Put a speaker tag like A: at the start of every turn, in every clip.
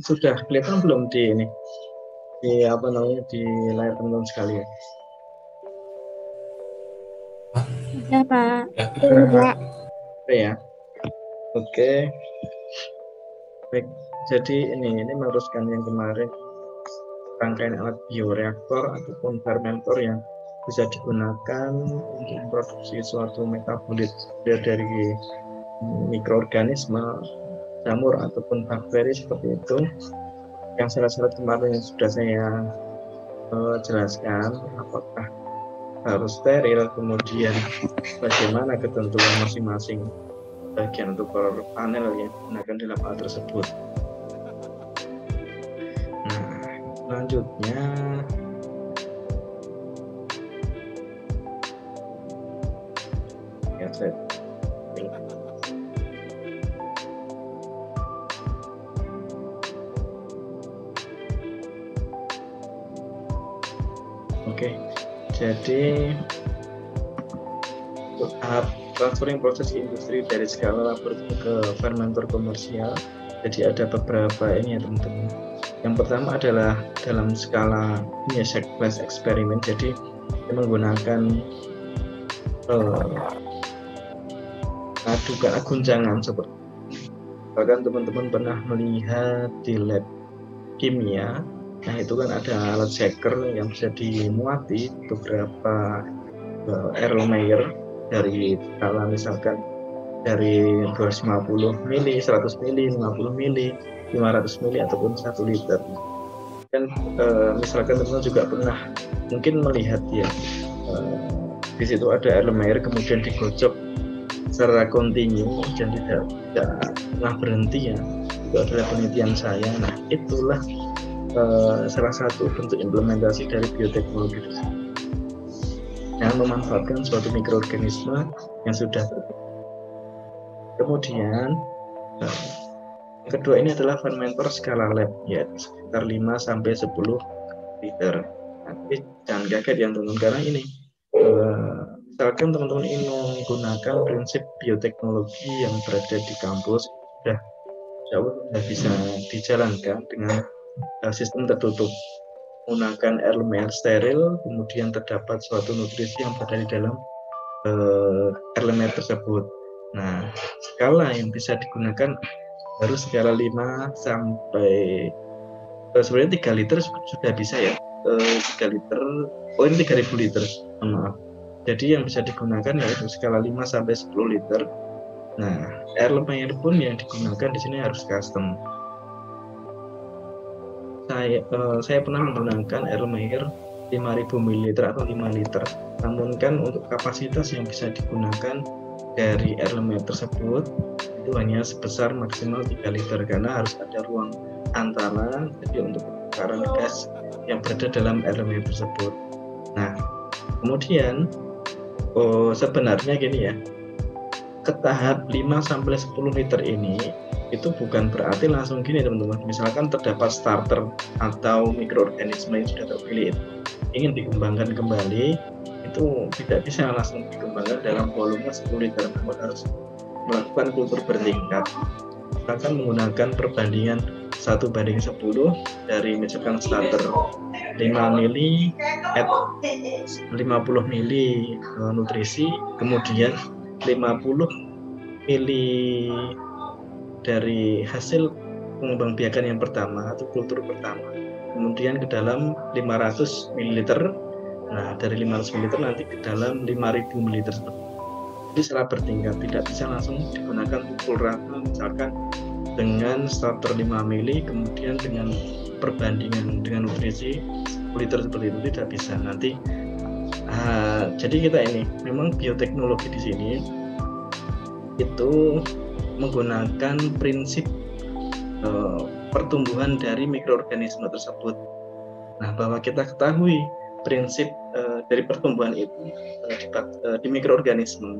A: sudah kelihatan belum di ini? Di apa namanya di layar teman-teman sekalian?
B: Udah, Pak.
C: Udah.
A: Oke ya. Oke. Baik. Jadi ini meneruskan yang kemarin, rangkaian alat bioreaktor ataupun fermentor yang bisa digunakan untuk memproduksi suatu metabolit dari mikroorganisme, jamur ataupun bakteri seperti itu. Yang syarat-syarat kemarin yang sudah saya jelaskan, apakah harus steril, kemudian bagaimana ketentuan masing-masing bagian untuk panel yang digunakan di lapangan tersebut. Nah, selanjutnya ya saya Oke, jadi tahap transferring proses industri dari skala laboratorium ke fermentor komersial. Jadi ada beberapa ini ya teman-teman. Yang pertama adalah dalam skala ini ya, shake flash eksperimen. Jadi menggunakan adukan guncangan seperti bahkan teman-teman pernah melihat di lab kimia. Nah itu kan ada alat shaker yang bisa dimuati beberapa Erlenmeyer dari skala misalkan dari 250 mili, 100 mili, 50 mili, 500 mili ataupun 1 liter. Dan misalkan teman-teman juga pernah mungkin melihat ya di situ ada Erlenmeyer kemudian digocok secara kontinu dan tidak pernah berhenti ya. Itu adalah penelitian saya. Nah itulah salah satu bentuk implementasi dari bioteknologi yang memanfaatkan suatu mikroorganisme yang sudah terbentuk. Kemudian kedua ini adalah fermentor skala lab ya sekitar 5-10 liter. Tapi jangan kaget ya teman-teman karena ini misalkan teman-teman ingin menggunakan prinsip bioteknologi yang berada di kampus sudah bisa dijalankan dengan sistem tertutup menggunakan Erlenmeyer steril, kemudian terdapat suatu nutrisi yang berada di dalam Erlenmeyer tersebut. Nah, skala yang bisa digunakan harus skala 5 sampai sebenarnya 3 liter sudah bisa ya. 3 liter, ini 3000 liter, maaf. Jadi yang bisa digunakan yaitu skala 5 sampai 10 liter. Nah, Erlenmeyer pun yang digunakan di sini harus custom. Saya pernah menggunakan Erlenmeyer 5000 ml atau 5 liter. Namun kan untuk kapasitas yang bisa digunakan dari Erlenmeyer tersebut itu hanya sebesar maksimal 3 liter karena harus ada ruang antara jadi untuk pertukaran gas yang berada dalam Erlenmeyer tersebut. Nah, kemudian sebenarnya gini ya. Ke tahap 5-10 liter ini itu bukan berarti langsung gini teman-teman. Misalkan terdapat starter atau mikroorganisme yang sudah terpilih itu ingin dikembangkan kembali, itu tidak bisa langsung dikembangkan dalam volume 10 liter, namun harus melakukan kultur bertingkat. Misalkan menggunakan perbandingan 1:10 dari misalkan starter 5 mili at 50 mili nutrisi, kemudian 50 mili dari hasil pengembangbiakan yang pertama atau kultur pertama, kemudian ke dalam 500 ml. Nah, dari 500 ml nanti ke dalam 5000 ml. Jadi secara bertingkat, tidak bisa langsung digunakan pukul rata misalkan dengan starter 5 mili kemudian dengan perbandingan dengan nutrisi 10 liter seperti itu, tidak bisa. Nanti jadi kita ini memang bioteknologi di sini itu menggunakan prinsip pertumbuhan dari mikroorganisme tersebut. Nah, bahwa kita ketahui prinsip dari pertumbuhan itu di mikroorganisme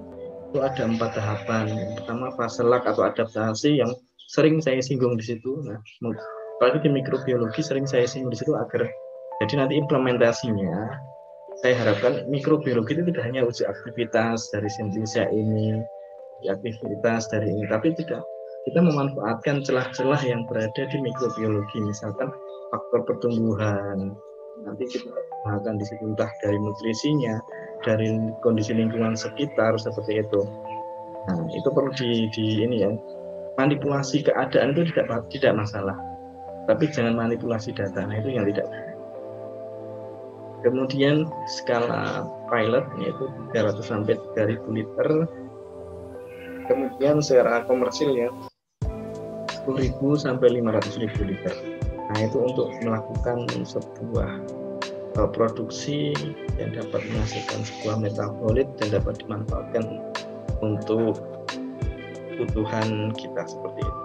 A: itu ada 4 tahapan. Yang pertama fase lag atau adaptasi yang sering saya singgung di situ. Nah, apalagi di mikrobiologi sering saya singgung di situ agar jadi nanti implementasinya saya harapkan mikrobiologi itu tidak hanya uji aktivitas dari sintesa ini, aktivitas dari ini, tapi tidak kita memanfaatkan celah-celah yang berada di mikrobiologi, misalkan faktor pertumbuhan. Nanti kita akan di situ entah dari nutrisinya, dari kondisi lingkungan sekitar seperti itu. Nah, itu perlu di ini ya. Manipulasi keadaan itu tidak masalah. Tapi jangan manipulasi data. Nah, itu yang tidak. Kemudian skala pilot yaitu 300 sampai 3000 liter. Kemudian secara komersil ya 10.000 sampai 500.000 liter. Nah, itu untuk melakukan sebuah produksi yang dapat menghasilkan sebuah metabolit dan dapat dimanfaatkan untuk kebutuhan kita seperti itu.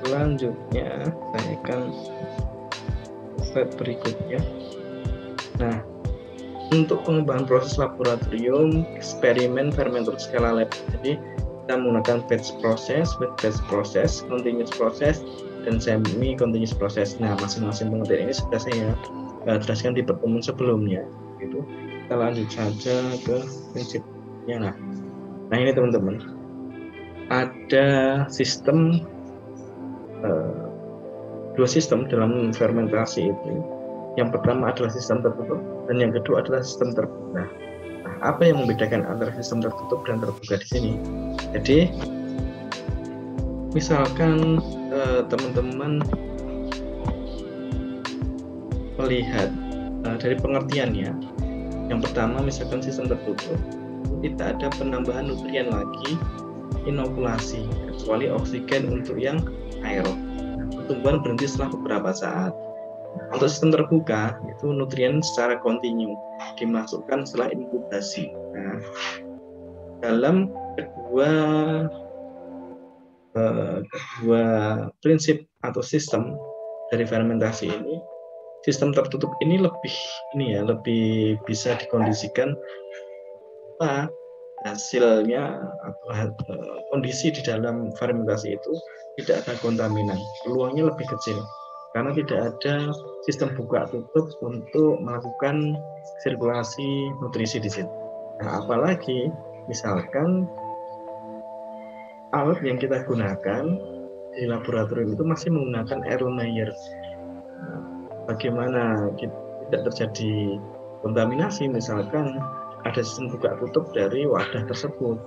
A: Selanjutnya saya akan slide berikutnya. Nah, untuk pengembangan proses laboratorium, eksperimen fermenter skala lab. Jadi kita menggunakan batch proses, continuous proses, dan semi continuous proses. Nah, masing-masing pengertian ini sudah saya jelaskan di pertemuan sebelumnya. Gitu. Kita lanjut saja ke prinsipnya. Nah ini teman-teman, ada sistem dua sistem dalam fermentasi itu. Yang pertama adalah sistem tertutup dan yang kedua adalah sistem terbuka. Nah, apa yang membedakan antara sistem tertutup dan terbuka di sini? Jadi, misalkan teman-teman melihat dari pengertiannya, yang pertama misalkan sistem tertutup, tidak ada penambahan nutrien lagi, inokulasi, kecuali oksigen untuk yang aerob. Pertumbuhan berhenti setelah beberapa saat. Untuk sistem terbuka, itu nutrien secara kontinu dimasukkan setelah inkubasi. Nah, dalam kedua prinsip atau sistem dari fermentasi ini, sistem tertutup ini lebih bisa dikondisikan hasilnya atau kondisi di dalam fermentasi itu tidak ada kontaminan, peluangnya lebih kecil karena tidak ada sistem buka tutup untuk melakukan sirkulasi nutrisi di situ. Nah, apalagi misalkan alat yang kita gunakan di laboratorium itu masih menggunakan Erlenmeyer. Bagaimana tidak terjadi kontaminasi, misalkan ada sistem buka tutup dari wadah tersebut,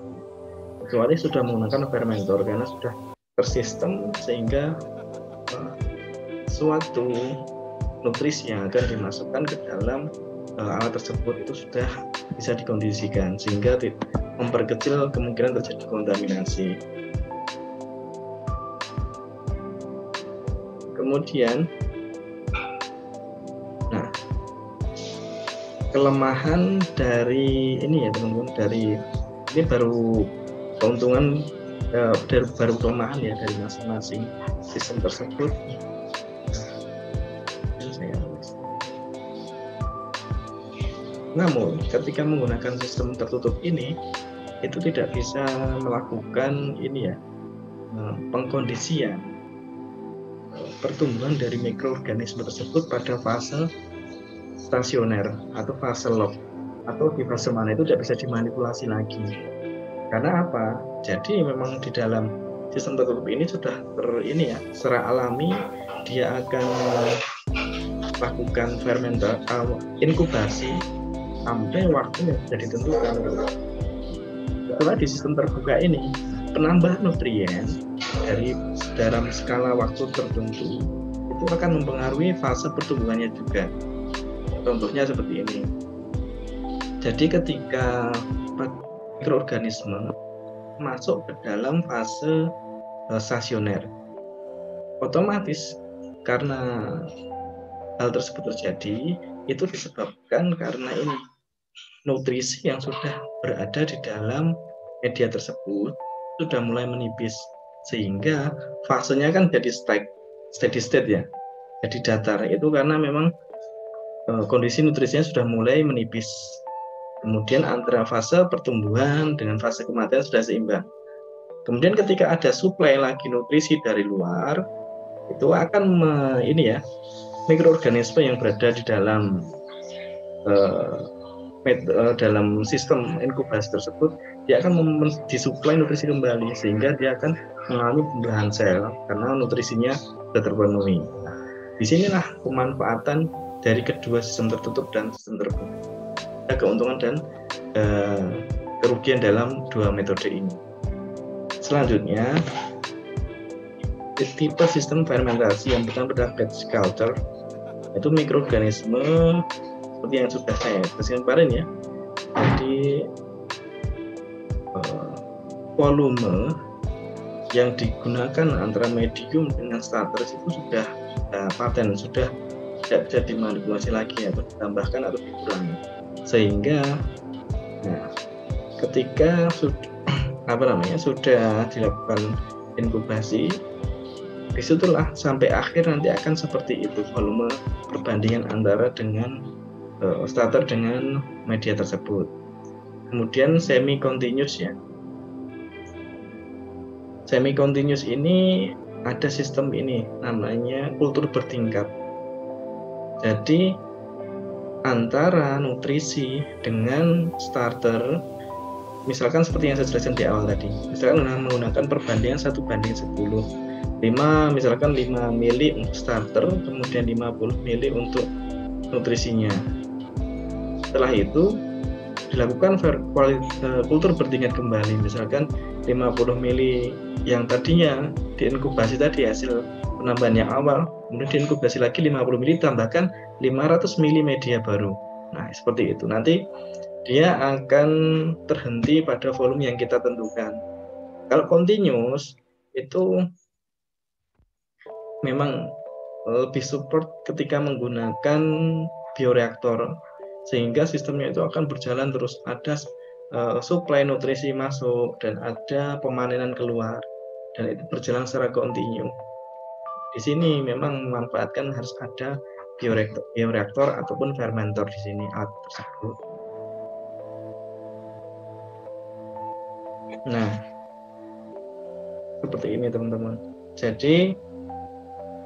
A: kecuali sudah menggunakan fermentor karena sudah tersistem sehingga suatu nutrisi yang akan dimasukkan ke dalam alat tersebut itu sudah bisa dikondisikan sehingga memperkecil kemungkinan terjadi kontaminasi. Kemudian kelemahan dari ini ya teman-teman, dari ini baru keuntungan baru kelemahan ya dari masing-masing sistem tersebut. Namun ketika menggunakan sistem tertutup ini itu tidak bisa melakukan pengkondisian pertumbuhan dari mikroorganisme tersebut pada fase stasioner atau fase log, atau di fase mana itu tidak bisa dimanipulasi lagi. Karena apa? Jadi memang di dalam sistem tertutup ini sudah secara alami dia akan melakukan inkubasi sampai waktu yang sudah ditentukan. Setelah di sistem terbuka ini penambahan nutrien dari dalam skala waktu tertentu itu akan mempengaruhi fase pertumbuhannya juga. Contohnya seperti ini. Jadi ketika mikroorganisme masuk ke dalam fase stasioner, otomatis karena hal tersebut terjadi itu disebabkan karena nutrisi yang sudah berada di dalam media tersebut sudah mulai menipis, sehingga fasenya kan jadi steady state ya, jadi datar. Itu karena memang kondisi nutrisinya sudah mulai menipis. Kemudian antara fase pertumbuhan dengan fase kematian sudah seimbang. Kemudian ketika ada suplai lagi nutrisi dari luar, itu akan mikroorganisme yang berada di dalam dalam sistem inkubasi tersebut, dia akan disuplai nutrisi kembali sehingga dia akan mengalami pembuahan sel karena nutrisinya sudah terpenuhi. Nah, disinilah pemanfaatan dari kedua sistem tertutup dan sistem terbuka. Ada keuntungan dan kerugian dalam dua metode ini. Selanjutnya, tipe sistem fermentasi yang pertama adalah batch culture, itu mikroorganisme seperti yang sudah saya jelaskan kemarin ya. Jadi volume yang digunakan antara medium dengan starter itu sudah paten, sudah tidak bisa dimanipulasi lagi atau ditambahkan atau dikurangi, sehingga ketika sudah dilakukan inkubasi, disitulah sampai akhir nanti akan seperti itu volume perbandingan antara dengan starter dengan media tersebut. Kemudian semi continuous ya. Semi continuous ini ada sistem ini namanya kultur bertingkat. Jadi antara nutrisi dengan starter, misalkan seperti yang saya jelaskan di awal tadi, misalkan menggunakan perbandingan 1:10, 5 mili untuk starter, kemudian 50 mili untuk nutrisinya. Setelah itu dilakukan kultur bertingkat kembali, misalkan 50 mili yang tadinya diinkubasi tadi hasil penambahan yang awal, kemudian diinkubasi lagi 50 mili, tambahkan 500 mili media baru. Nah, seperti itu. Nanti dia akan terhenti pada volume yang kita tentukan. Kalau continuous itu memang lebih support ketika menggunakan bioreaktor, sehingga sistemnya itu akan berjalan terus, ada suplai nutrisi masuk dan ada pemanenan keluar, dan itu berjalan secara kontinu. Di sini memang memanfaatkan harus ada bioreaktor ataupun fermenter di sini alat tersebut. Nah, seperti ini teman-teman. Jadi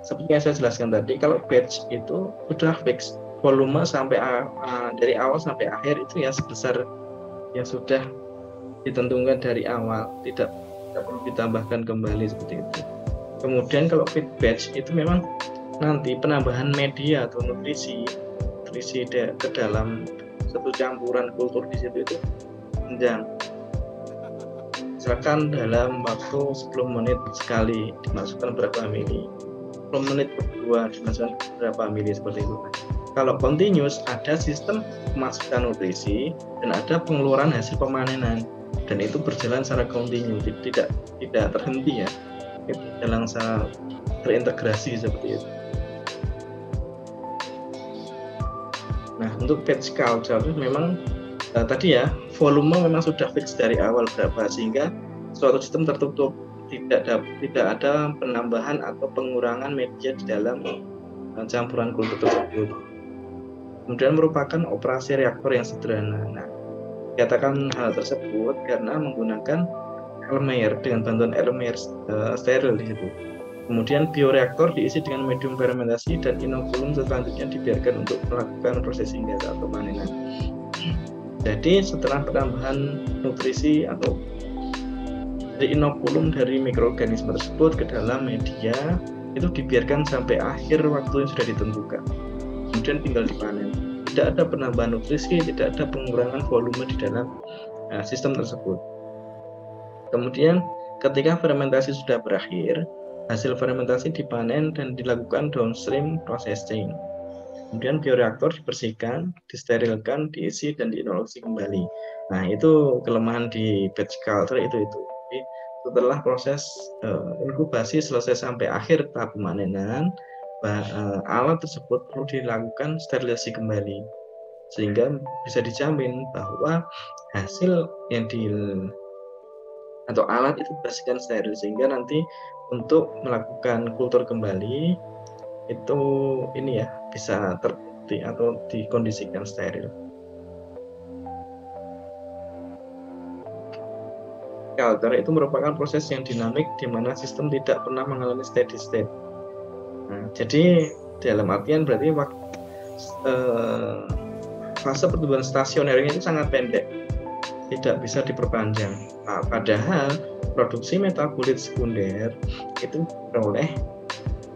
A: seperti yang saya jelaskan tadi, kalau batch itu sudah fix volume sampai dari awal sampai akhir itu ya sebesar yang sudah ditentukan dari awal, tidak perlu ditambahkan kembali seperti itu. Kemudian kalau feed batch itu memang nanti penambahan media atau nutrisi ke dalam satu campuran kultur di situ itu panjang. Misalkan dalam waktu 10 menit sekali dimasukkan berapa mili, 10 menit berdua dimasukkan berapa mili, seperti itu. Kalau continuous ada sistem pemasukan nutrisi dan ada pengeluaran hasil pemanenan, dan itu berjalan secara kontinu, tidak terhenti ya, itu berjalan secara terintegrasi seperti itu. Nah, untuk batch culture memang tadi ya, volume memang sudah fix dari awal berapa, sehingga suatu sistem tertutup, tidak ada penambahan atau pengurangan media di dalam campuran kultur tersebut. Kemudian merupakan operasi reaktor yang sederhana. Nah, dikatakan hal tersebut karena menggunakan Erlenmeyer, dengan bantuan Erlenmeyer steril di situ. Kemudian bioreaktor diisi dengan medium fermentasi dan inokulum selanjutnya dibiarkan untuk melakukan prosesing gas atau panenan. Jadi setelah penambahan nutrisi atau dari inokulum dari mikroorganisme tersebut ke dalam media, itu dibiarkan sampai akhir waktu yang sudah ditentukan. Kemudian tinggal dipanen. Tidak ada penambahan nutrisi, tidak ada pengurangan volume di dalam sistem tersebut. Kemudian ketika fermentasi sudah berakhir, hasil fermentasi dipanen dan dilakukan downstream processing. Kemudian bioreaktor dibersihkan, disterilkan, diisi dan diinologi kembali. Nah, itu kelemahan di batch culture itu. Jadi, setelah proses inkubasi selesai sampai akhir tahap pemanenan, alat tersebut perlu dilakukan sterilisasi kembali, sehingga bisa dijamin bahwa hasil yang atau alat itu dipastikan steril, sehingga nanti untuk melakukan kultur kembali itu ini ya bisa terbukti atau dikondisikan steril. Culture itu merupakan proses yang dinamik di mana sistem tidak pernah mengalami steady state. Nah, jadi dalam artian berarti fase pertumbuhan stasionernya itu sangat pendek, tidak bisa diperpanjang. Nah, padahal produksi metabolit sekunder itu beroleh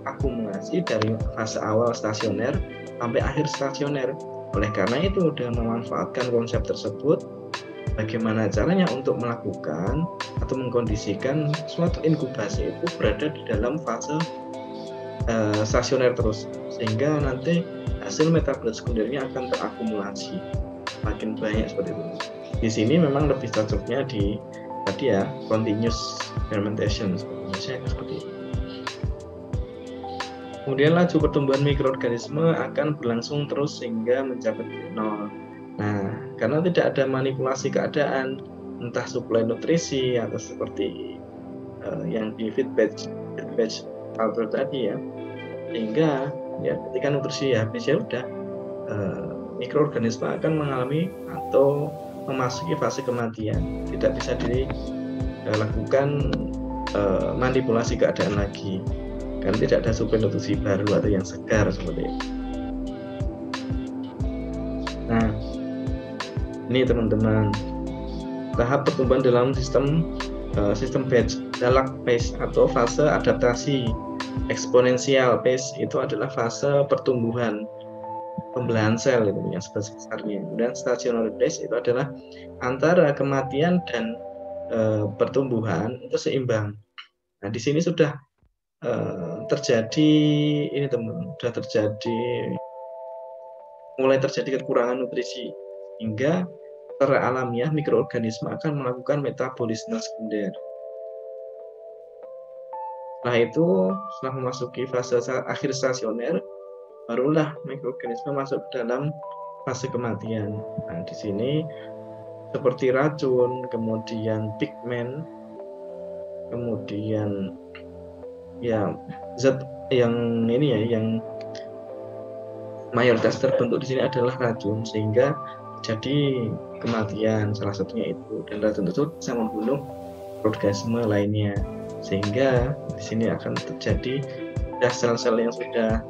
A: akumulasi dari fase awal stasioner sampai akhir stasioner. Oleh karena itu, dengan memanfaatkan konsep tersebut, bagaimana caranya untuk melakukan atau mengkondisikan suatu inkubasi itu berada di dalam fase stasioner terus, sehingga nanti hasil metabolit sekundernya akan terakumulasi makin banyak seperti itu. Di sini memang lebih cocoknya di tadi ya, continuous fermentation seperti itu. Kemudian laju pertumbuhan mikroorganisme akan berlangsung terus sehingga mencapai nol. Nah, karena tidak ada manipulasi keadaan, entah suplai nutrisi atau seperti yang di feedback culture tadi ya, sehingga ya ketika nutrisi habis ya udah mikroorganisme akan mengalami atau memasuki fase kematian, tidak bisa dilakukan manipulasi keadaan lagi, karena tidak ada suplai nutrisi baru atau yang segar seperti itu. Nah, ini teman-teman, tahap pertumbuhan dalam sistem batch, lag phase atau fase adaptasi. Eksponensial phase itu adalah fase pertumbuhan pembelahan sel itu yang sebesar-besarnya. Dan stationary phase itu adalah antara kematian dan pertumbuhan itu seimbang. Nah, di sini sudah terjadi ini teman, sudah mulai terjadi kekurangan nutrisi, hingga secara alamiah mikroorganisme akan melakukan metabolisme sekunder. Setelah itu, setelah memasuki fase akhir stasioner, barulah mikroorganisme masuk ke dalam fase kematian. Nah, di sini seperti racun, kemudian pigmen, kemudian ya zat yang ini ya, yang mayoritas terbentuk di sini adalah racun, sehingga jadi kematian salah satunya itu, dan racun tersebut bisa membunuh organisme lainnya, sehingga di sini akan terjadi sel-sel yang sudah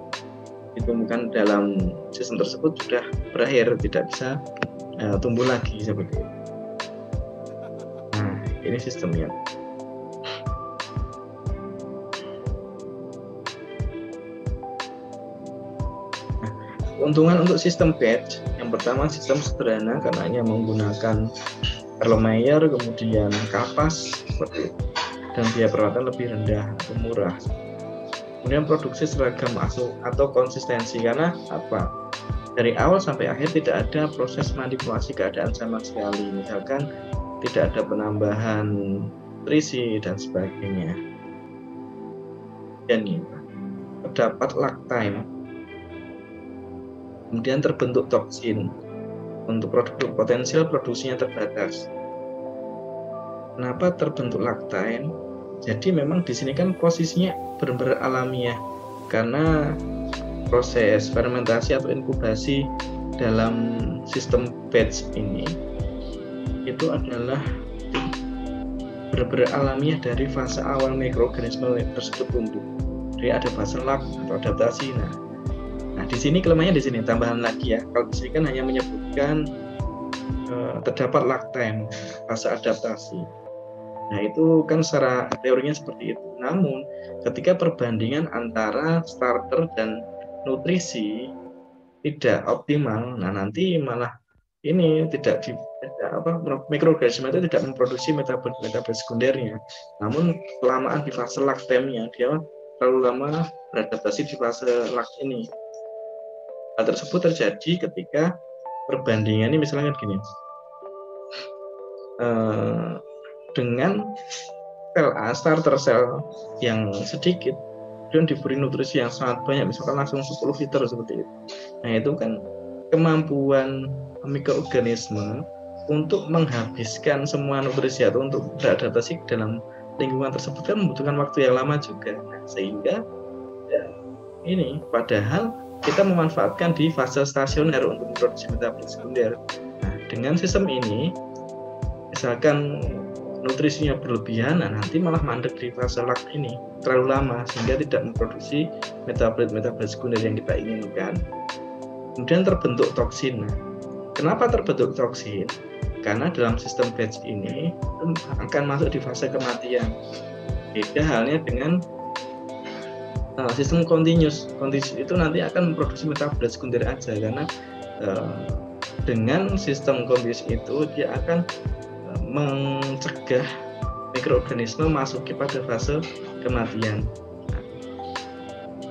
A: ditemukan dalam sistem tersebut sudah berakhir, tidak bisa tumbuh lagi seperti itu. Nah, ini sistemnya. Nah, keuntungan untuk sistem batch, yang pertama sistem sederhana karena hanya menggunakan Erlenmeyer, kemudian kapas seperti itu, dan biaya perawatan lebih rendah atau murah. Kemudian produksi seragam atau konsistensi, karena apa? Dari awal sampai akhir tidak ada proses manipulasi keadaan sama sekali, misalkan tidak ada penambahan nutrisi dan sebagainya. Dan ini terdapat lag time, kemudian terbentuk toksin. Untuk produk potensial produksinya terbatas. Kenapa terbentuk lag time? Jadi memang di sini kan posisinya benar-benar alamiah, karena proses fermentasi atau inkubasi dalam sistem batch ini itu adalah benar-benar alamiah dari fase awal mikroorganisme tersebut tumbuh. Jadi ada fase lag atau adaptasi. Nah, di sini kelemahannya di sini tambahan lagi ya. Kalau di sini kan hanya menyebutkan terdapat lag time, fase adaptasi. Nah, itu kan secara teorinya seperti itu. Namun, ketika perbandingan antara starter dan nutrisi tidak optimal, nah nanti malah ini mikroorganisme itu tidak memproduksi metabolit sekundernya. Namun, kelamaan di fase lag time-nya, dia terlalu lama beradaptasi di fase lag ini. Hal tersebut terjadi ketika perbandingan ini misalnya gini, dengan sel A, starter sel yang sedikit, dan diberi nutrisi yang sangat banyak, misalkan langsung 10 liter seperti itu. Nah, itu kan kemampuan mikroorganisme untuk menghabiskan semua nutrisi atau untuk beradaptasi dalam lingkungan tersebut kan membutuhkan waktu yang lama juga. Nah, sehingga ya, ini padahal kita memanfaatkan di fase stasioner untuk memproduksi metabolit sekunder. Nah, dengan sistem ini, misalkan nutrisinya berlebihan, nah nanti malah mandek di fase lag ini terlalu lama, sehingga tidak memproduksi metabolit sekunder yang kita inginkan. Kemudian terbentuk toksin. Nah, Kenapa terbentuk toksin? Karena dalam sistem batch ini akan masuk di fase kematian. Beda halnya dengan sistem continuous. Continuous itu nanti akan memproduksi metabolit sekunder aja, karena dengan sistem continuous itu dia akan mencegah mikroorganisme masuki pada fase kematian.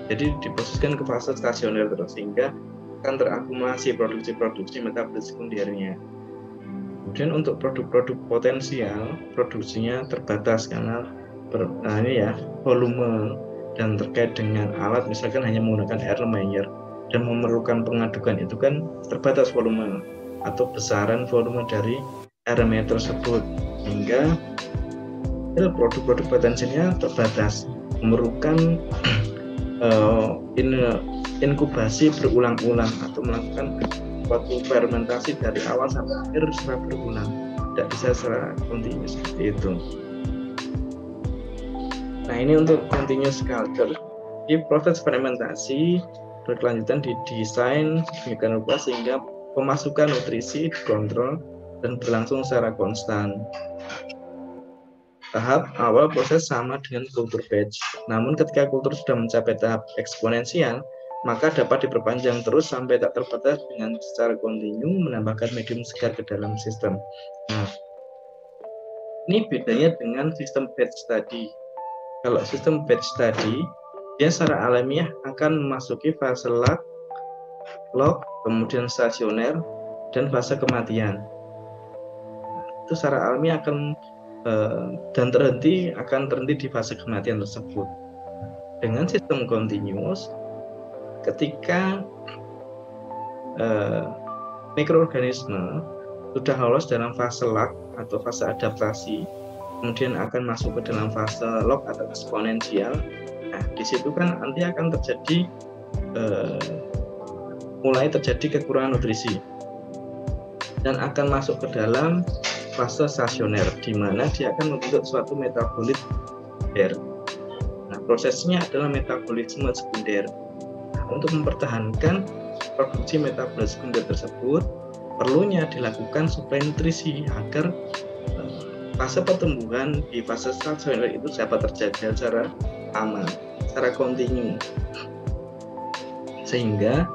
A: Jadi diposisikan ke fase stasioner terus, sehingga akan terakumulasi produksi metabolit sekundernya. Kemudian untuk produk-produk potensial produksinya terbatas karena volume dan terkait dengan alat, misalkan hanya menggunakan Erlenmeyer dan memerlukan pengadukan itu kan terbatas volume atau besaran volume dari Erlenmeyer tersebut, hingga produk-produk potensialnya terbatas, memerlukan inkubasi berulang-ulang atau melakukan suatu fermentasi dari awal sampai akhir secara berulang, tidak bisa secara continuous seperti itu. Nah, ini untuk continuous culture. Di proses fermentasi berkelanjutan didesain sedemikian rupa sehingga pemasukan nutrisi dikontrol dan berlangsung secara konstan. Tahap awal proses sama dengan kultur batch, namun ketika kultur sudah mencapai tahap eksponensial, maka dapat diperpanjang terus sampai tak terbatas dengan secara kontinu menambahkan medium segar ke dalam sistem. Nah, ini bedanya dengan sistem batch tadi. Kalau sistem batch tadi, dia secara alamiah akan memasuki fase log, kemudian stasioner, dan fase kematian. Itu secara alamiah akan dan akan terhenti di fase kematian tersebut. Dengan sistem continuous, ketika mikroorganisme sudah lolos dalam fase lag atau fase adaptasi, kemudian akan masuk ke dalam fase log atau eksponensial. Nah, di situ kan nanti akan terjadi mulai terjadi kekurangan nutrisi dan akan masuk ke dalam fase stasioner, di mana dia akan membentuk suatu metabolit sekunder. Nah, prosesnya adalah metabolisme sekunder. Nah, untuk mempertahankan produksi metabolit sekunder tersebut, perlunya dilakukan suplai nutrisi agar fase pertumbuhan di fase stasioner itu dapat terjaga secara aman, secara kontinu. Sehingga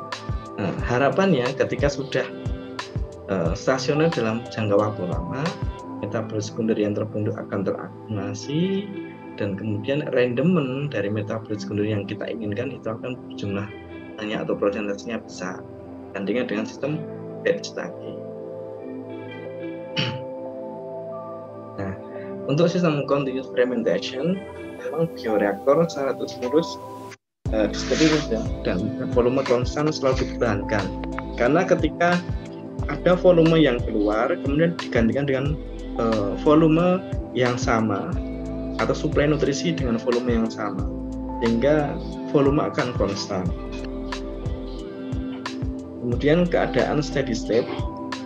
A: harapannya ketika sudah stasioner dalam jangka waktu lama, metabolit sekunder yang terbentuk akan terakumulasi, dan kemudian rendemen dari metabolit sekunder yang kita inginkan itu akan berjumlah banyak atau prosentasenya besar bandingkan dengan sistem batch tadi. Nah, untuk sistem continuous fermentation, memang bioreaktor secara terus-menerus disteril dan volume konstan selalu dipertahankan, karena ketika ada volume yang keluar kemudian digantikan dengan volume yang sama atau suplai nutrisi dengan volume yang sama, sehingga volume akan konstan. Kemudian keadaan steady state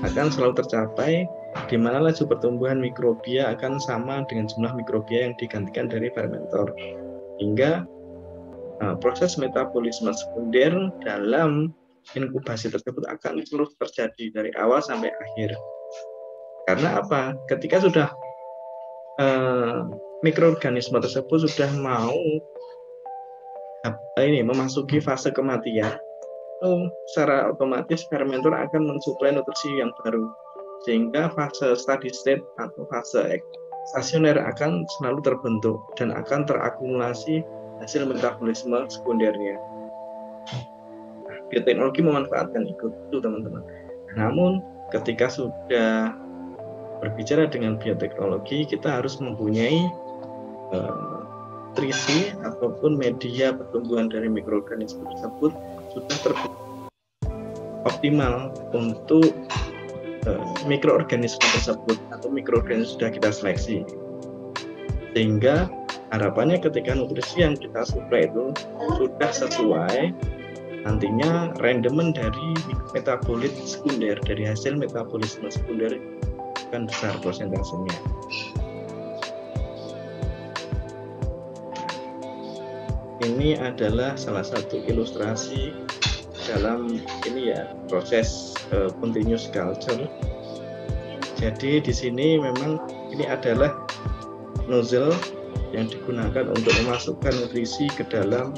A: akan selalu tercapai, di mana laju pertumbuhan mikrobia akan sama dengan jumlah mikrobia yang digantikan dari fermentor, hingga proses metabolisme sekunder dalam inkubasi tersebut akan terus terjadi dari awal sampai akhir. Karena apa? Ketika sudah mikroorganisme tersebut sudah mau memasuki fase kematian, secara otomatis fermentor akan mensuplai nutrisi yang baru, sehingga fase steady state atau fase stasioner akan selalu terbentuk dan akan terakumulasi hasil metabolisme sekundernya. Bioteknologi memanfaatkan itu, teman-teman. Namun ketika sudah berbicara dengan bioteknologi, kita harus mempunyai nutrisi ataupun media pertumbuhan dari mikroorganisme tersebut sudah optimal untuk mikroorganisme tersebut atau mikroorganisme sudah kita seleksi, sehingga harapannya ketika nutrisi yang kita suplai itu sudah sesuai, nantinya rendemen dari metabolit sekunder, dari hasil metabolisme sekunder akan besar persentasenya. Ini adalah salah satu ilustrasi dalam proses continuous culture. Jadi di sini memang ini adalah nozzle yang digunakan untuk memasukkan nutrisi ke dalam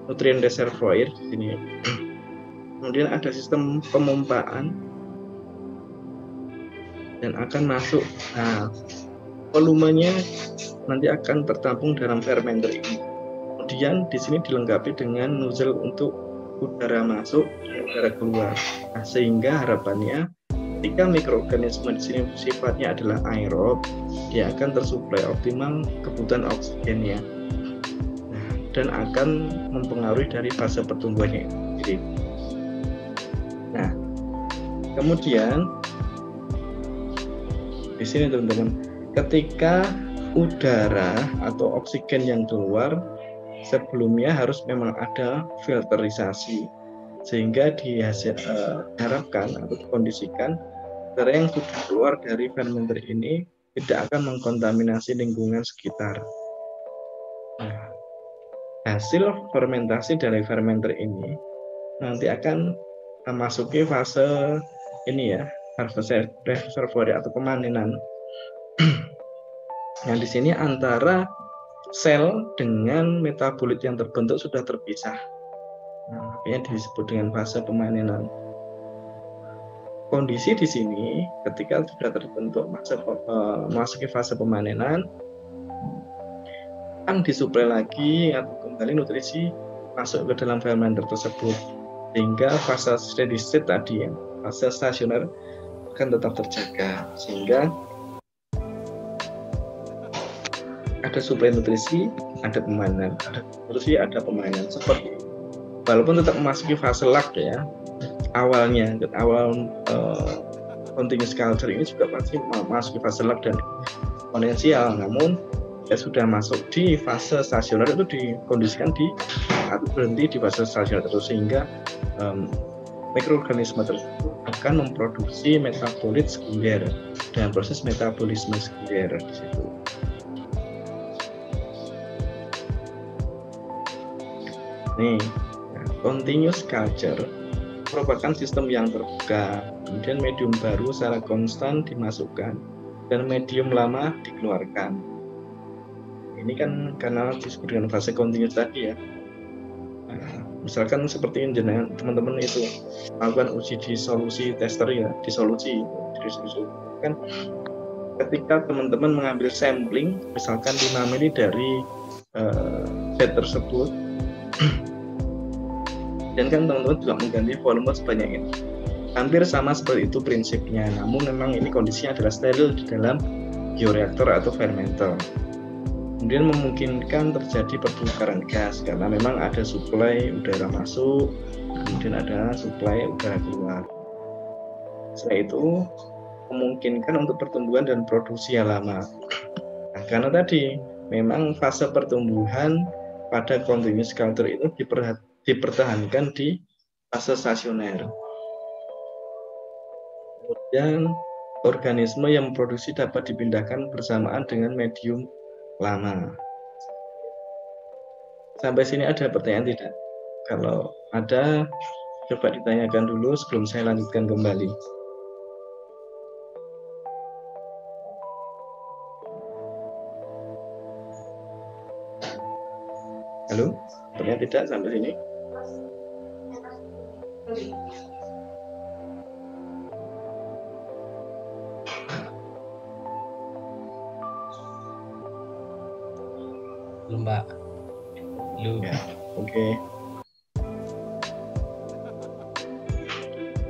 A: nutrien reservoir ini. Kemudian ada sistem pemompaan dan akan masuk. Nah, volumenya nanti akan tertampung dalam fermenter ini. Kemudian di sini dilengkapi dengan nozzle untuk udara masuk, udara keluar. Nah, sehingga harapannya ketika mikroorganisme di sini sifatnya adalah aerob, dia akan tersuplai optimal kebutuhan oksigennya, dan akan mempengaruhi dari fase pertumbuhannya itu. Nah, kemudian di sini teman-teman, ketika udara atau oksigen yang keluar sebelumnya harus memang ada filterisasi, sehingga diharapkan atau dikondisikan udara yang sudah keluar dari fermenter ini tidak akan mengkontaminasi lingkungan sekitar. Nah, hasil fermentasi dari fermenter ini nanti akan memasuki fase ini ya, fase reservoir atau pemanenan. Yang di sini antara sel dengan metabolit yang terbentuk sudah terpisah. Nah, makanya disebut dengan fase pemanenan. Kondisi di sini ketika sudah terbentuk memasuki fase pemanenan, akan disuplai lagi atau kembali nutrisi masuk ke dalam fermenter tersebut, sehingga fase steady state tadi, fase stasioner akan tetap terjaga, sehingga ada suplai nutrisi, ada pemanenan, ada nutrisi, ada pemanenan seperti itu. Walaupun tetap memasuki fase lag ya, awal continuous culture ini juga pasti memasuki fase lag dan eksponensial, namun ya sudah masuk di fase stasioner itu dikondisikan atau berhenti di fase stasioner terus, sehingga mikroorganisme tersebut akan memproduksi metabolit sekunder dan proses metabolisme sekunder di situ. Nih, continuous culture merupakan sistem yang terbuka, kemudian medium baru secara konstan dimasukkan dan medium lama dikeluarkan. Ini kan karena disebut dengan fase continuous tadi ya. Nah, misalkan seperti ini, teman-teman itu melakukan uji di solusi tester ya, di solusi kan ketika teman-teman mengambil sampling misalkan 5 mili dari zat tersebut, dan kan teman-teman juga mengganti volume sebanyak ini. Hampir sama seperti itu prinsipnya, namun memang ini kondisinya adalah steril di dalam bioreaktor atau fermenter. Kemudian memungkinkan terjadi pertukaran gas karena memang ada suplai udara masuk, kemudian ada suplai udara keluar. Setelah itu memungkinkan untuk pertumbuhan dan produksi yang lama. Nah, karena tadi memang fase pertumbuhan pada continuous culture itu dipertahankan di fase stasioner. Kemudian organisme yang memproduksi dapat dipindahkan bersamaan dengan medium lama. Sampai sini ada pertanyaan tidak? Kalau ada, coba ditanyakan dulu sebelum saya lanjutkan kembali. Halo? Pertanyaan tidak sampai sini?
C: Belum, Mbak. Belum.
A: Ya, oke.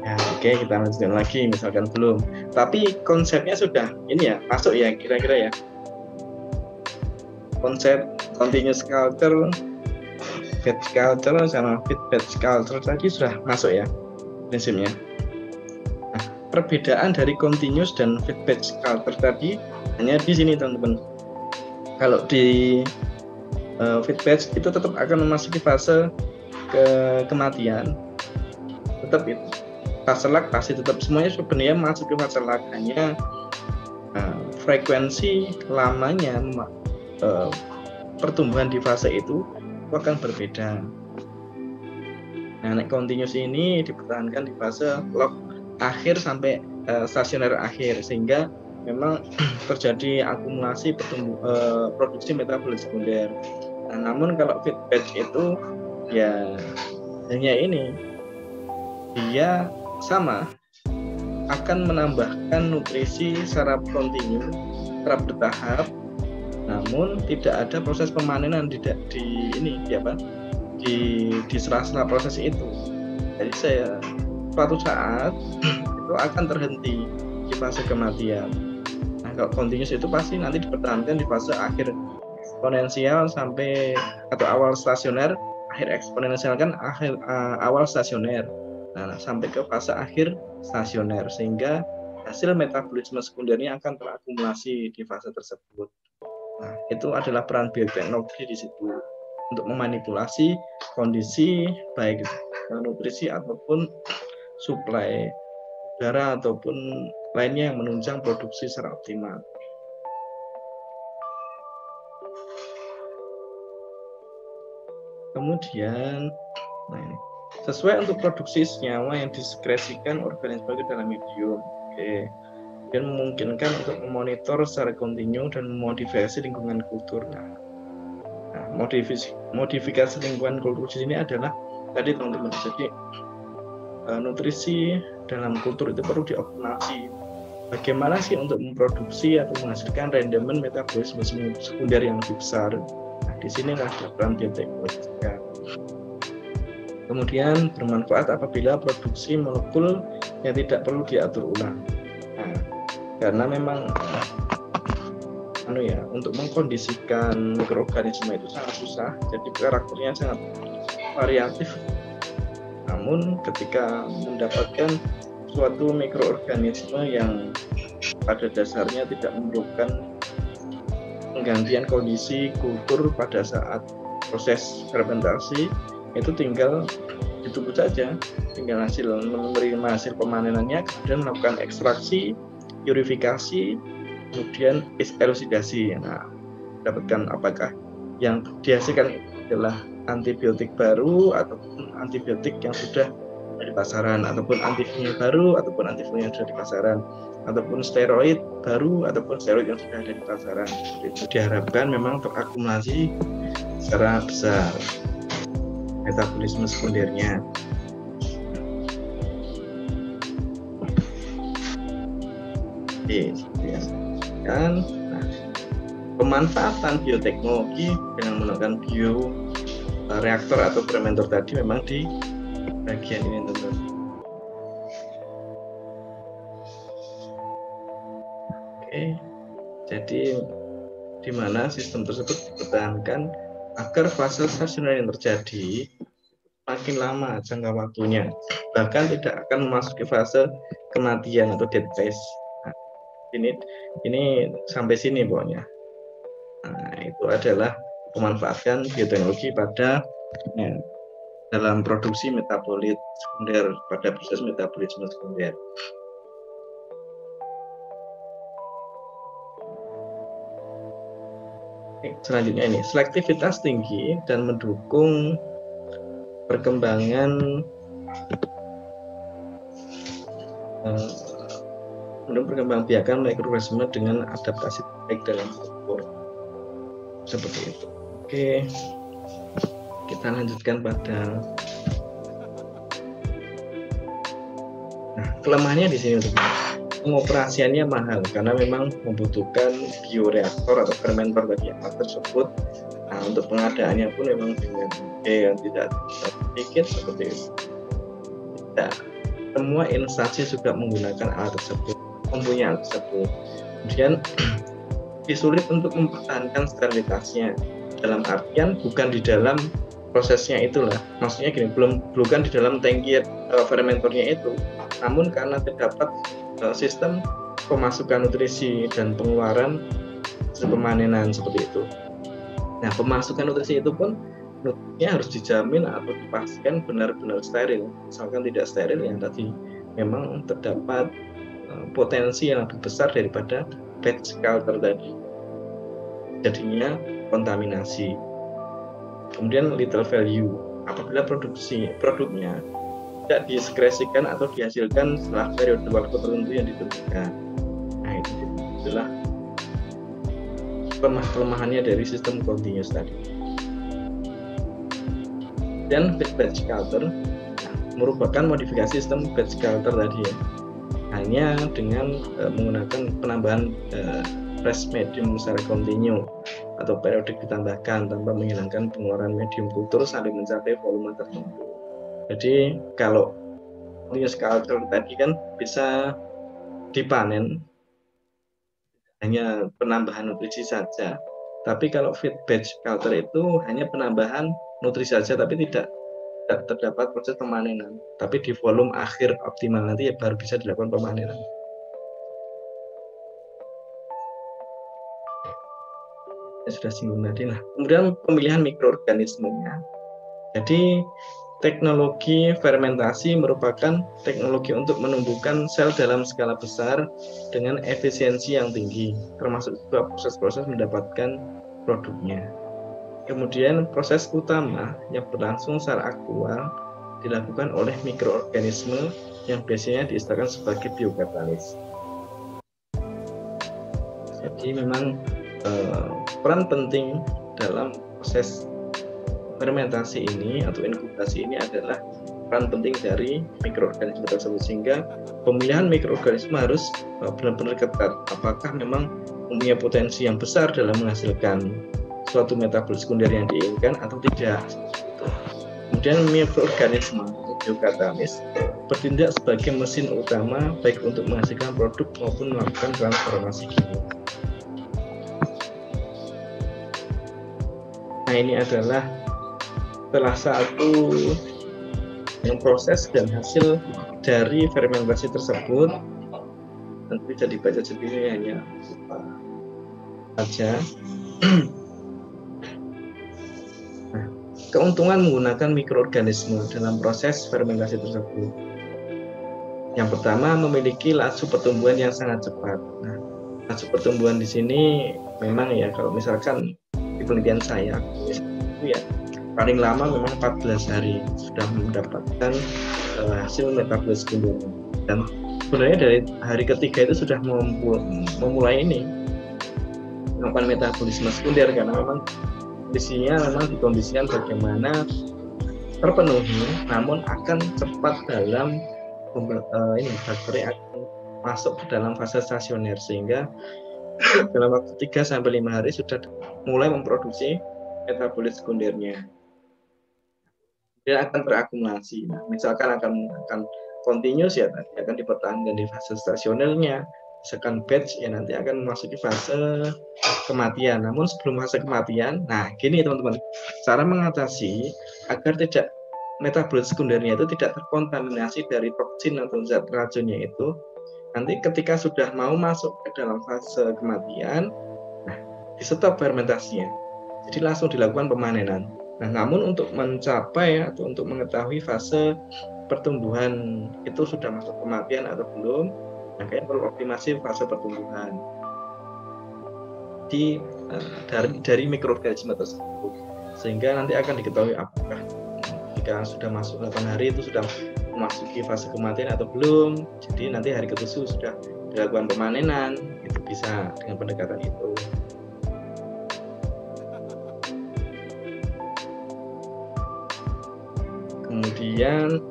A: Ya, oke, kita lanjutkan lagi misalkan belum. Tapi konsepnya sudah ini ya, masuk ya kira-kira ya. Konsep continuous culture, batch culture sama feedback culture tadi sudah masuk ya prinsipnya. Nah, perbedaan dari continuous dan feedback culture tadi hanya di sini teman-teman. Kalau di feedback itu tetap akan memasuki fase kematian, tetap itu fase lag pasti tetap, semuanya sebenarnya masuk ke fase lag, hanya frekuensi lamanya pertumbuhan di fase itu akan berbeda. Nah, continuous ini dipertahankan di fase log akhir sampai stasioner akhir, sehingga memang terjadi akumulasi produksi metabolit sekunder. Nah, namun kalau feedback itu ya hanya ini, dia sama akan menambahkan nutrisi secara kontinu, secara bertahap, namun tidak ada proses pemanenan di sela-sela proses itu. Jadi suatu saat itu akan terhenti di fase kematian. Nah, kalau continuous itu pasti nanti dipertahankan di fase akhir eksponensial sampai atau awal stasioner, akhir eksponensial kan awal stasioner. Nah, sampai ke fase akhir stasioner, sehingga hasil metabolisme sekundernya akan terakumulasi di fase tersebut. Nah, itu adalah peran bioteknologi di situ untuk memanipulasi kondisi baik nutrisi ataupun suplai udara ataupun lainnya yang menunjang produksi secara optimal. Kemudian, nah ini, sesuai untuk produksi senyawa yang diskresikan organisme ke dalam medium. Oke. Dan memungkinkan untuk memonitor secara kontinu dan memodifikasi lingkungan kultur. Nah, modifikasi lingkungan kultur di sini adalah tadi teman-teman, jadi nutrisi dalam kultur itu perlu dioptimasi. Bagaimana sih untuk memproduksi atau menghasilkan rendemen metabolisme sekunder yang lebih besar? Nah, di sinilah peran bioteknologi. Kemudian bermanfaat apabila produksi molekul yang tidak perlu diatur ulang. Nah, karena memang untuk mengkondisikan mikroorganisme itu sangat susah, jadi karakternya sangat variatif. Namun ketika mendapatkan suatu mikroorganisme yang pada dasarnya tidak memerlukan penggantian kondisi kultur pada saat proses fermentasi, itu tinggal ditunggu saja, tinggal menerima hasil pemanenannya, kemudian melakukan ekstraksi, purifikasi, kemudian elusidasi. Nah, dapatkan apakah yang dihasilkan adalah antibiotik baru ataupun antibiotik yang sudah ada di pasaran, ataupun antifungal baru ataupun antifungal yang sudah di pasaran, ataupun steroid baru ataupun steroid yang sudah ada di pasaran. Itu diharapkan memang terakumulasi secara besar metabolisme sekundernya. Oke, ya. Dan pemanfaatan bioteknologi dengan menggunakan bioreaktor atau fermenter tadi memang di bagian ini, teman-teman. Oke, jadi di mana sistem tersebut dipertahankan agar fase stasioner yang terjadi makin lama jangka waktunya, bahkan tidak akan memasuki fase kematian atau dead phase. Nah, ini sampai sini pokoknya. Nah, itu adalah memanfaatkan bioteknologi pada dalam produksi metabolit sekunder, pada proses metabolisme sekunder. Selanjutnya ini, selektivitas tinggi dan mendukung perkembangan perkembangbiakan mikroorganisme dengan adaptasi baik dalam struktur. Seperti itu. Oke, kita lanjutkan pada kelemahannya di sini, untuk pengoperasiannya mahal karena memang membutuhkan bioreaktor atau fermenter bagi alat tersebut. Nah, untuk pengadaannya pun memang dengan biaya yang tidak sedikit seperti itu. Tidak semua instansi juga menggunakan alat tersebut, mempunyai alat tersebut. Kemudian sulit untuk mempertahankan sterilitasnya. Dalam artian bukan di dalam prosesnya itulah, maksudnya gini, bukan di dalam tangki fermentornya itu, namun karena terdapat sistem pemasukan nutrisi dan pengeluaran pemanenan seperti itu. Nah, pemasukan nutrisi itu pun nutrisinya harus dijamin atau dipastikan benar-benar steril. Misalkan tidak steril, yang tadi memang terdapat potensi yang lebih besar daripada batch culture tadi, jadinya kontaminasi. Kemudian little value. apabila produknya tidak diskresikan atau dihasilkan setelah periode waktu tertentu yang ditentukan. Nah, itu adalah kelemahannya dari sistem continuous tadi. Dan batch culture merupakan modifikasi sistem batch culture tadi ya, hanya dengan menggunakan penambahan fresh medium secara kontinu atau periodik ditambahkan tanpa menghilangkan pengeluaran medium kultur sampai mencapai volume tertentu. Jadi kalau continuous culture tadi kan bisa dipanen hanya penambahan nutrisi saja, tapi kalau feed batch culture itu hanya penambahan nutrisi saja, tapi tidak terdapat proses pemanenan, tapi di volume akhir optimal nanti ya baru bisa dilakukan pemanenan. Ya, sudah singgung tadi. Nah, kemudian pemilihan mikroorganismenya. Jadi teknologi fermentasi merupakan teknologi untuk menumbuhkan sel dalam skala besar dengan efisiensi yang tinggi, termasuk juga proses-proses mendapatkan produknya. Kemudian proses utama yang berlangsung secara aktual dilakukan oleh mikroorganisme yang biasanya diistilahkan sebagai biokatalis. Jadi memang peran penting dalam proses fermentasi ini atau inkubasi ini adalah peran penting dari mikroorganisme tersebut, sehingga pemilihan mikroorganisme harus benar-benar ketat. Apakah memang mempunyai potensi yang besar dalam menghasilkan suatu metabolit sekunder yang diinginkan atau tidak. Kemudian mikroorganisme atau biokatalis bertindak sebagai mesin utama baik untuk menghasilkan produk maupun melakukan transformasi kimia. Nah, ini adalah salah satu yang proses dan hasil dari fermentasi tersebut. Nanti bisa dibaca sendiri, hanya saja. Nah, keuntungan menggunakan mikroorganisme dalam proses fermentasi tersebut. Yang pertama, memiliki laju pertumbuhan yang sangat cepat. Nah, laju pertumbuhan di sini memang ya, kalau misalkan di penelitian saya itu ya paling lama memang 14 hari sudah mendapatkan hasil metabolit sekunder. Dan sebenarnya dari hari ketiga itu sudah memulai ini melakukan metabolisme sekunder, karena memang kondisinya memang dikondisikan bagaimana terpenuhi, namun akan cepat dalam bakteri akan masuk ke dalam fase stasioner, sehingga dalam waktu 3-5 hari sudah mulai memproduksi metabolit sekundernya. Dia akan terakumulasi. Nah, misalkan akan continuous ya, nanti akan dipertahankan di fase stasionernya. Misalkan batch ya, nanti akan memasuki fase kematian. Namun sebelum fase kematian, nah gini teman-teman, cara mengatasi agar tidak metabolit sekundernya itu tidak terkontaminasi dari toksin atau zat racunnya itu, nanti ketika sudah mau masuk ke dalam fase kematian, nah di-stop fermentasinya. Jadi langsung dilakukan pemanenan. Nah, namun untuk mencapai atau untuk mengetahui fase pertumbuhan itu sudah masuk kematian atau belum, nah kayaknya perlu optimasi fase pertumbuhan dari mikroorganisme tersebut, sehingga nanti akan diketahui apakah jika sudah masuk 8 hari itu sudah memasuki fase kematian atau belum. Jadi nanti hari ke-7 sudah dilakukan pemanenan, itu bisa dengan pendekatan itu. Kemudian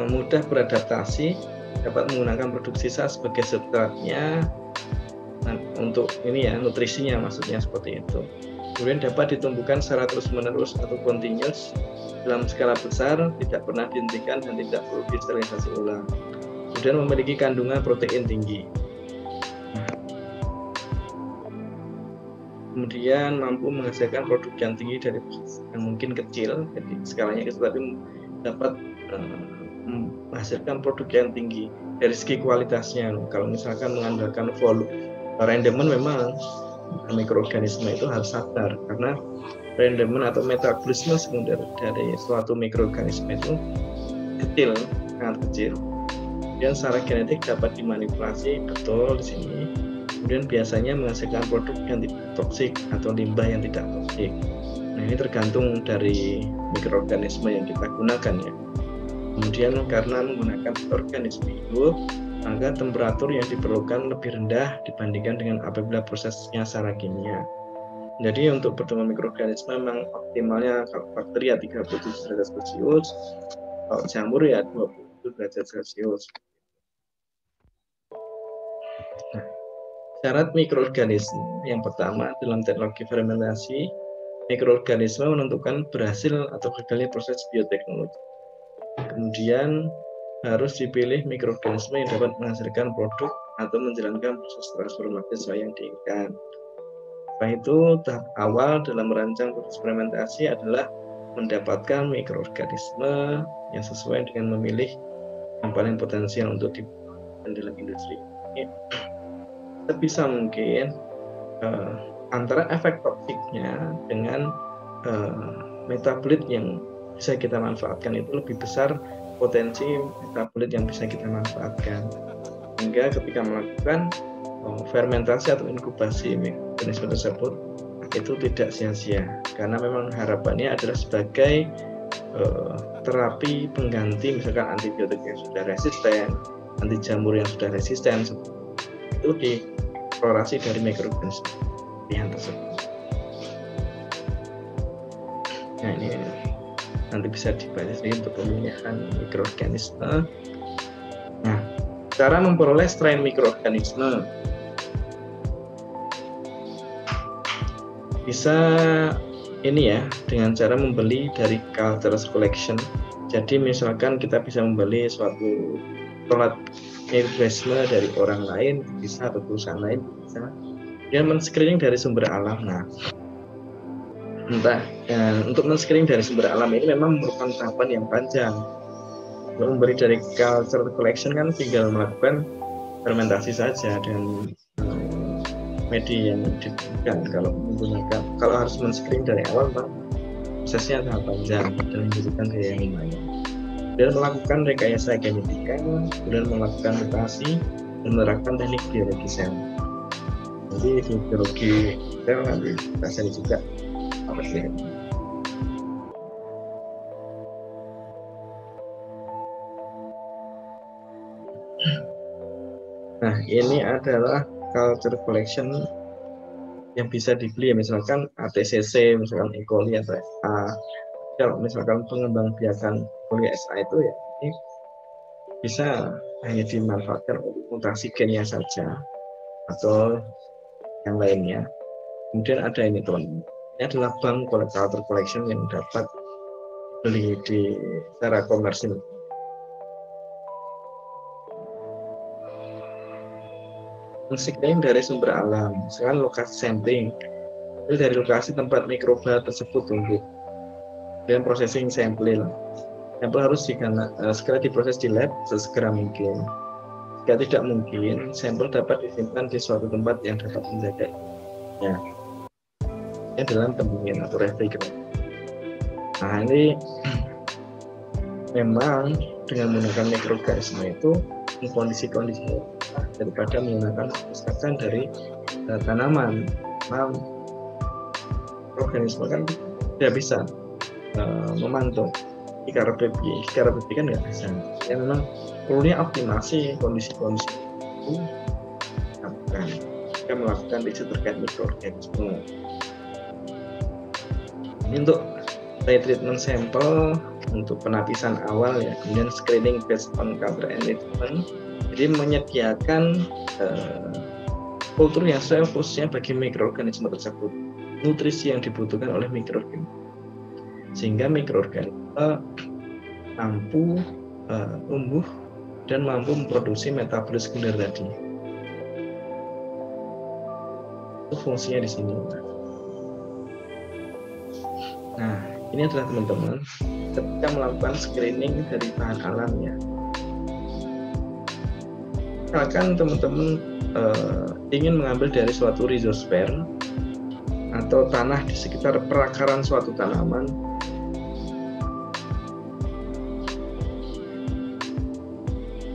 A: mudah beradaptasi, dapat menggunakan produk sisa sebagai substratnya. Nah, untuk ini ya, nutrisinya maksudnya seperti itu. Kemudian dapat ditumbuhkan secara terus-menerus atau continuous dalam skala besar, tidak pernah dihentikan dan tidak perlu disterilisasi ulang. Kemudian memiliki kandungan protein tinggi. Kemudian mampu menghasilkan produk yang tinggi dari yang mungkin kecil, jadi skalanya kecil tapi dapat menghasilkan produk yang tinggi dari segi kualitasnya. Kalau misalkan mengandalkan volume randomment, memang mikroorganisme itu harus sabar, karena randomment atau metabolisme sekunder dari suatu mikroorganisme itu kecil, sangat kecil. Dan secara genetik dapat dimanipulasi, betul di sini. kemudian biasanya menghasilkan produk yang tidak toksik atau limbah yang tidak toksik. Nah, ini tergantung dari mikroorganisme yang kita gunakan ya. Kemudian karena menggunakan organisme hidup, maka temperatur yang diperlukan lebih rendah dibandingkan dengan apabila prosesnya secara kimia. Jadi untuk pertemuan mikroorganisme memang optimalnya kalau bakteri ya 37 derajat Celcius, kalau jamur ya 27 derajat Celcius. Nah, syarat mikroorganisme yang pertama dalam teknologi fermentasi, mikroorganisme menentukan berhasil atau gagalnya proses bioteknologi. Kemudian harus dipilih mikroorganisme yang dapat menghasilkan produk atau menjalankan proses transformasi sesuai yang diinginkan. Setelah itu, tahap awal dalam merancang proses fermentasi adalah mendapatkan mikroorganisme yang sesuai dengan memilih yang paling potensial untuk digunakan dalam industri. Sebisa mungkin antara efek toksiknya dengan metabolit yang bisa kita manfaatkan itu lebih besar potensi metabolit yang bisa kita manfaatkan, hingga ketika melakukan fermentasi atau inkubasi mikroorganisme tersebut itu tidak sia-sia, karena memang harapannya adalah sebagai terapi pengganti misalkan antibiotik yang sudah resisten, anti jamur yang sudah resisten, itu dieksplorasi dari mikroorganisme pilihan tersebut. Nah, ini nanti bisa dibaca untuk pemilihan mikroorganisme. Nah, cara memperoleh strain mikroorganisme bisa ini ya, dengan cara membeli dari culture collection. Jadi misalkan kita bisa membeli suatu tolat mikroorganisme dari orang lain, bisa, atau perusahaan lain bisa, dan men-screening dari sumber alam. Nah, untuk men-screening dari sumber alam ini memang merupakan tahapan yang panjang. Untuk memberi dari culture collection kan tinggal melakukan fermentasi saja dengan media yang diberikan. Kalau harus men-screening dari awal, prosesnya sangat panjang dan membutuhkan biaya yang lumayan. Dan melakukan rekayasa genetika, kemudian melakukan mutasi dan menerapkan teknik biologi sel. Jadi di biologi sel nanti kita juga apa sih? Nah, ini adalah culture collection yang bisa dibeli ya, misalkan ATCC, misalkan E. coli atau SA. Kalau misalkan pengembangbiakan E. coli SA itu ya ini bisa hanya dimanfaatkan untuk mutasi gennya saja atau yang lainnya. Kemudian ada ini teman, ini adalah bank culture collection yang dapat beli di secara komersil. Screening dari sumber alam, misalkan lokasi sampling, itu dari lokasi tempat mikroba tersebut tumbuh. Dan processing sampel harus segera diproses di lab sesegera mungkin. Jika tidak mungkin, sampel dapat disimpan di suatu tempat yang dapat menjaganya, dalam pendingin atau refrigerator. Nah, ini memang dengan menggunakan mikroorganisme itu kondisi-kondisi daripada menggunakan misalkan dari tanaman. Organisme kan tidak bisa memantau ikar baby kan nggak bisa. Ya memang perlunya optimasi kondisi-kondisi itu kita melakukan riset terkait mikroorganisme. Ini untuk treatment sampel untuk penapisan awal ya, kemudian screening based on culture enrichment. Jadi menyediakan kultur yang sesuai khususnya bagi mikroorganisme tersebut, nutrisi yang dibutuhkan oleh mikroorganisme, sehingga mikroorganisme mampu tumbuh dan mampu memproduksi metabolit sekunder tadi. Itu fungsinya di sini. Nah, ini adalah teman-teman ketika melakukan screening dari bahan alam ya. Misalkan teman-teman ingin mengambil dari suatu rhizosfer atau tanah di sekitar perakaran suatu tanaman,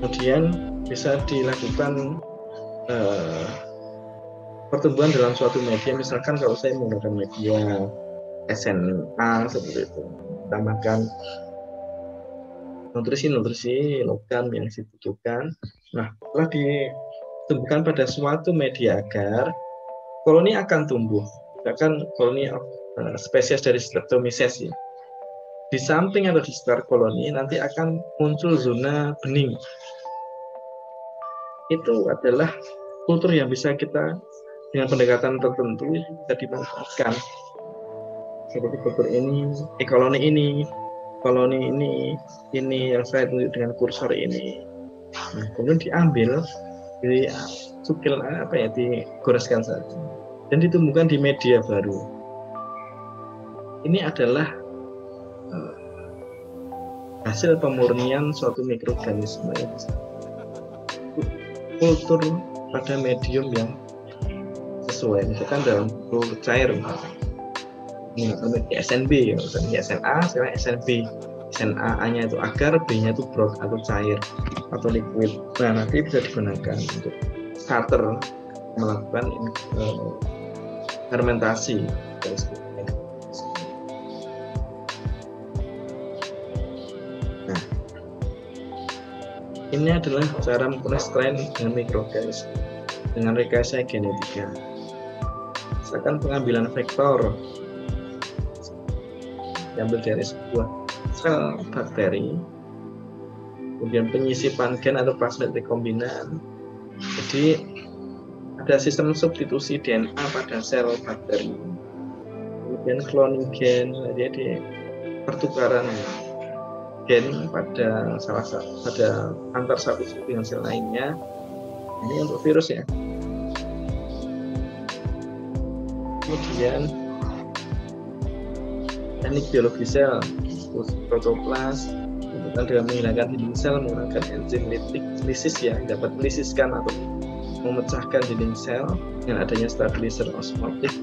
A: kemudian bisa dilakukan pertumbuhan dalam suatu media, misalkan kalau saya menggunakan media SNA seperti itu, tambahkan nutrisi logam yang dibutuhkan. Nah, setelah ditumbuhkan pada suatu media agar koloni akan tumbuh, misalkan koloni spesies dari Streptomyces ya. Di samping atau di sekitar koloni nanti akan muncul zona bening. Itu adalah kultur yang bisa kita dengan pendekatan tertentu bisa dimanfaatkan. Seperti kultur ini, koloni ini yang saya tunjuk dengan kursor ini. Nah, kemudian diambil, digoreskan saja dan ditumbuhkan di media baru. Ini adalah hasil pemurnian suatu mikroorganisme yang kultur pada medium yang sesuai, misalkan dalam kultur cair, SNB ya, misalnya SNA, sekarang SNB. SNA-nya itu agar, B-nya itu broth atau cair atau liquid. Nah, nanti bisa digunakan untuk starter melakukan fermentasi. Nah, ini adalah cara memperoleh strain dengan mikroorganisme dengan rekayasa genetika. Misalkan pengambilan vektor diambil dari sebuah sel bakteri, kemudian penyisipan gen atau plasmid rekombinan. Jadi ada sistem substitusi DNA pada sel bakteri, kemudian cloning gen, jadi pertukaran gen pada antar satu sel dengan sel lainnya. Ini untuk virus ya. Kemudian teknik biologi sel, protoplas, dengan menghilangkan dinding sel menggunakan enzim lisis ya, dapat melisiskan atau memecahkan dinding sel dengan adanya stabilizer osmotik.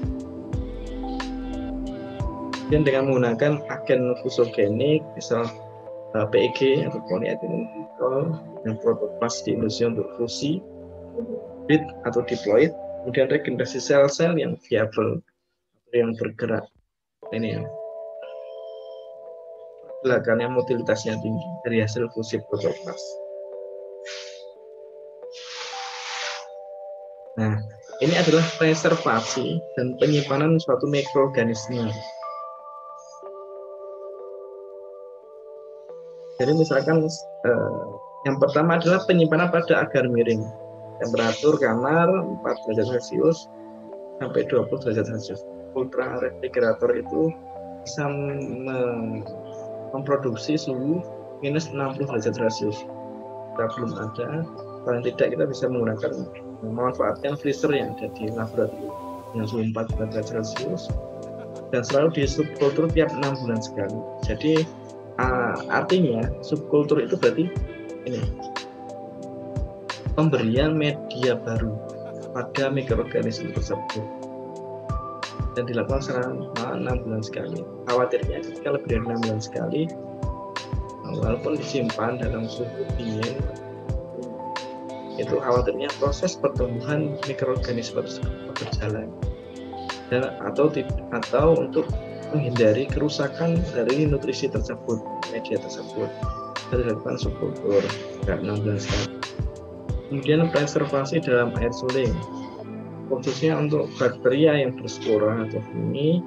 A: Dan dengan menggunakan agen fusogenik, misal PEG atau polyethylene glycol, dan protoplas di industri untuk fusi, hybrid atau diploid, kemudian regenerasi sel-sel yang viable, yang bergerak. Ini ya. Belakangnya motilitasnya tinggi dari hasil fusi protoplas. Nah, ini adalah preservasi dan penyimpanan suatu mikroorganisme. Jadi misalkan yang pertama adalah penyimpanan pada agar miring, temperatur kamar 4 derajat Celcius sampai 20 derajat Celcius. Ultra refrigerator itu bisa memproduksi suhu minus 60 derajat Celcius. Kita belum ada, paling tidak kita bisa memanfaatkan freezer yang ada di laboratorium dengan suhu 4 derajat Celcius dan selalu di subkultur tiap 6 bulan sekali. Jadi artinya subkultur itu berarti ini pemberian media baru pada mikroorganisme tersebut dan dilakukan selama 6 bulan sekali. Khawatirnya ketika lebih dari 6 bulan sekali, walaupun disimpan dalam suhu dingin, itu khawatirnya proses pertumbuhan mikroorganisme tersebut berjalan dan atau untuk menghindari kerusakan dari nutrisi tersebut, media tersebut, dan dilakukan subkultur 6 bulan sekali. Kemudian preservasi dalam air suling, khususnya untuk bakteria yang berspora atau fungi,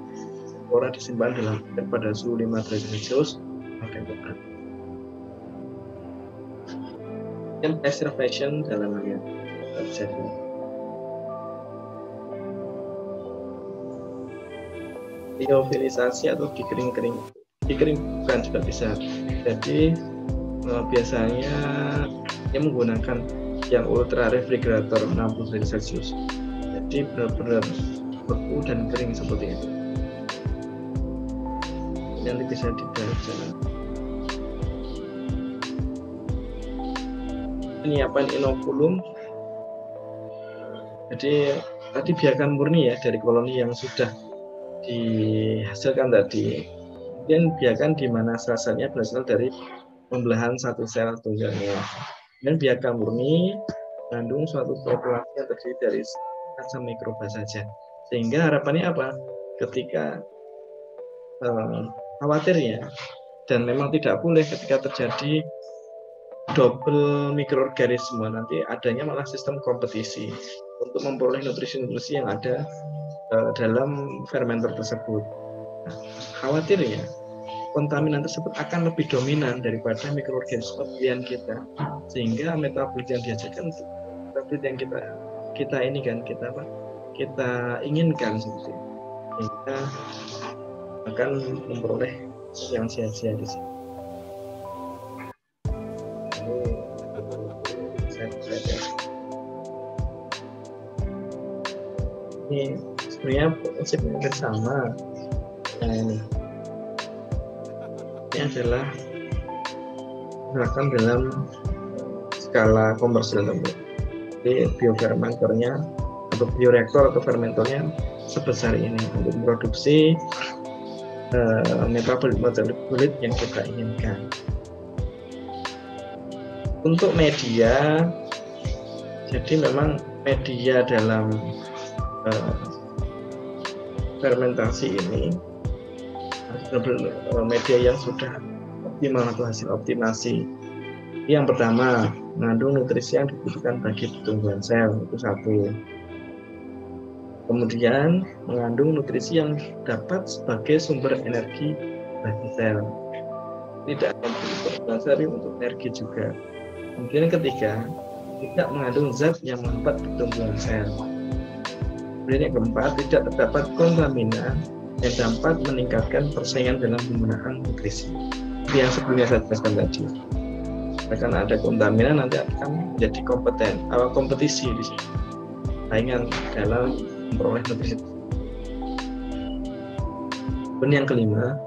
A: spora disimpan dalam air pada suhu 5 derajat Celcius pakai tepat. Dan preservation dalam air terjadi. Liofilisasi atau dikeringkan juga bisa. Jadi biasanya yang menggunakan yang ultra refrigerator 60 derajat Celcius. Jadi benar-benar beku dan kering seperti itu. Nanti bisa dibaca. Penyiapan inokulum. Jadi tadi biarkan murni ya dari koloni yang sudah dihasilkan tadi, kemudian biarkan di mana sel-selnya berasal dari pembelahan satu sel tunggalnya, dan biarkan murni mengandung suatu populasi yang terdiri dari asam mikroba saja. Sehingga harapannya apa? Ketika khawatirnya, dan memang tidak boleh ketika terjadi double mikroorganisme, nanti adanya malah sistem kompetisi untuk memperoleh nutrisi-nutrisi yang ada dalam fermenter tersebut. Nah, khawatirnya kontaminan tersebut akan lebih dominan daripada mikroorganisme pilihan kita, sehingga metabolit yang dihasilkan metabolit yang kita ini kan kita inginkan seperti itu, sehingga akan memperoleh yang sia-sia di sini. Ini sebenarnya prinsip yang sama. Nah, ini adalah misalkan dalam skala komersial, jadi biofermenternya atau bioreaktor atau fermenternya sebesar ini untuk memproduksi metabolit yang kita inginkan. Untuk media, jadi memang media dalam fermentasi ini media yang sudah optimal atau hasil optimasi. Yang pertama, mengandung nutrisi yang dibutuhkan bagi pertumbuhan sel, itu satu. Kemudian mengandung nutrisi yang dapat sebagai sumber energi bagi sel, tidak berdasari untuk energi juga. Kemudian ketiga, tidak mengandung zat yang menghambat pertumbuhan sel. Kemudian yang keempat, tidak terdapat kontaminan yang dapat meningkatkan persaingan dalam penggunaan nutrisi. Yang sebelumnya saya jelaskan tadi, akan ada kontaminan nanti akan menjadi kompetisi di sini, saingan dalam memperoleh nutrisi. Dan yang kelima,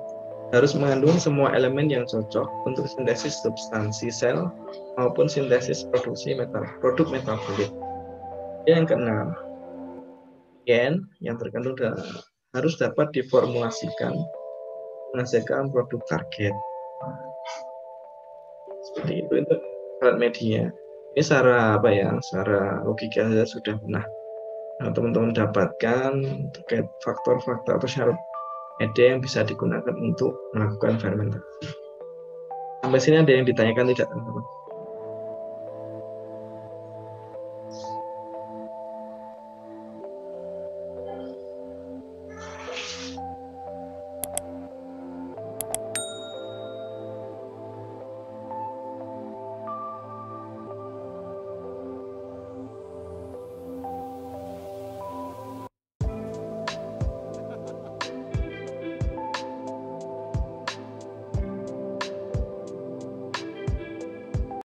A: harus mengandung semua elemen yang cocok untuk sintesis substansi sel maupun sintesis produksi produk metabolit. Yang keenam, gen yang terkandung harus dapat diformulasikan menghasilkan produk target. Seperti itu untuk alat media. Ini secara logika saja sudah pernah teman-teman dapatkan terkait faktor-faktor atau syarat media yang bisa digunakan untuk melakukan fermentasi. Sampai sini ada yang ditanyakan tidak, teman-teman?